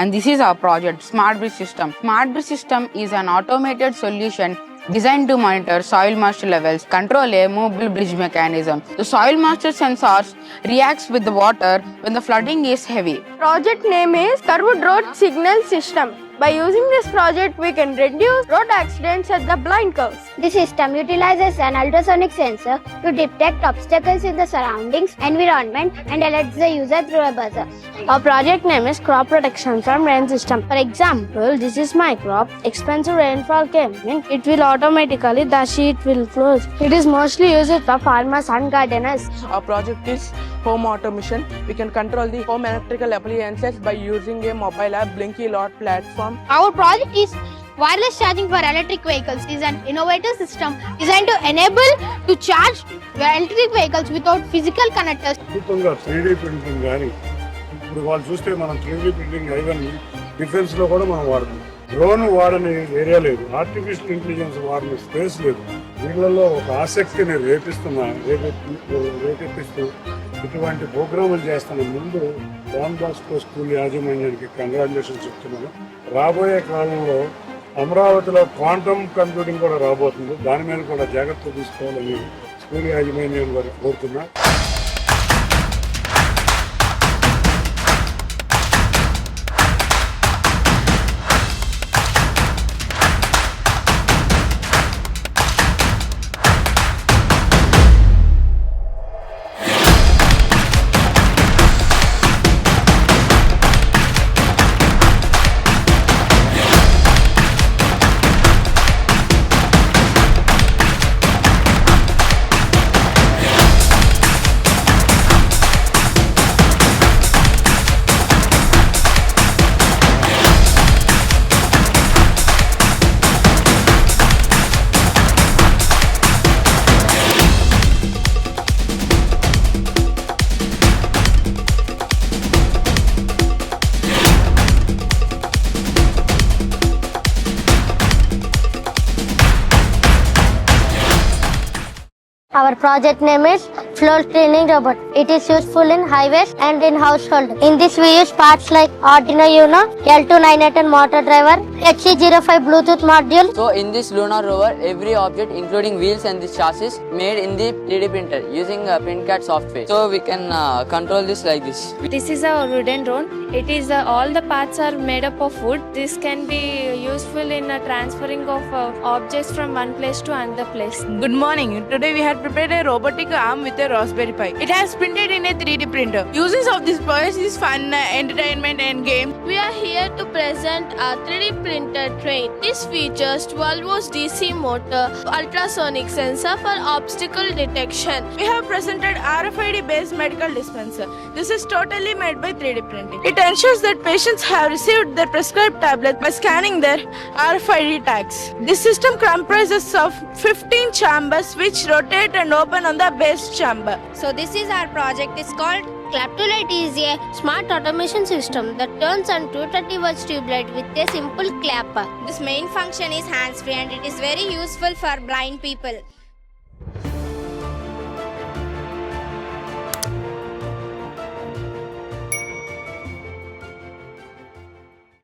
And this is our project, Smart Bridge System. Smart Bridge System is an automated solution designed to monitor soil moisture levels, control a mobile bridge mechanism. The soil moisture sensors reacts with the water when the flooding is heavy. Project name is Curved Road Signal System. By using this project, we can reduce road accidents at the blind curves. The system utilizes an ultrasonic sensor to detect obstacles in the surroundings environment and alerts the user through a buzzer. Our project name is Crop Protection from Rain System. For example, this is my crop. Expensive rainfall came in, it will automatically, the sheet will close. It is mostly used for farmers and gardeners. Our project is home automation. We can control the home electrical appliances by using a mobile app, Blinky Lot platform. Our project is wireless charging for electric vehicles. It is an innovative system designed to enable to charge electric vehicles without physical connectors. అద్భుతంగా 3D printing కానీ ఇప్పుడు వాళ్ళు చూస్తే మనం 3D printing even డిఫెన్స్లో కూడా మనం వాడుతున్నాం. డ్రోన్ వాడని ఏరియా లేదు, ఆర్టిఫిషియల్ ఇంటెలిజెన్స్ వాడని స్పేస్ లేదు. వీళ్ళల్లో ఒక ఆసక్తిని రేకెత్తిస్తూ ఇటువంటి ప్రోగ్రాములు చేస్తున్న ముందు బాస్కో స్కూల్ యాజమాన్యానికి కంగ్రాచులేషన్స్ చెప్తున్నాను. రాబోయే కాలంలో అమరావతిలో క్వాంటమ్ కంప్యూటింగ్ కూడా రాబోతుంది. దాని మీద కూడా జాగ్రత్త తీసుకోవాలని స్కూల్ యాజమాన్యం వారికి కోరుతున్నా. Our project name is Floor Cleaning Robot. It is useful in highways and in household. In this we use parts like Arduino Uno, L298 motor driver, HC05 Bluetooth module. So in this lunar rover, every object including wheels and the chassis made in the 3D printer using PrintCAD software. So we can control this like this. This is a wooden drone. It is all the parts are made up of wood. This can be useful in transferring of objects from one place to another place. Good morning. Today we had prepared a robotic arm with a Raspberry Pi. It has printed in a 3D printer. Uses of this device is fun, entertainment and game. We are here to present a 3D printer train. This features 12 volts DC motor, ultrasonic sensor for obstacle detection. We have presented RFID based medical dispenser. This is totally made by 3D printing. It ensures that patients have received their prescribed tablet by scanning their RFID tags. This system comprises of 15 chambers which rotate and open on the base chamber. So this is our project. It's called Clap to Light is a smart automation system that turns on 230 watts tube light with a simple clap. This main function is hands-free and it is very useful for blind people.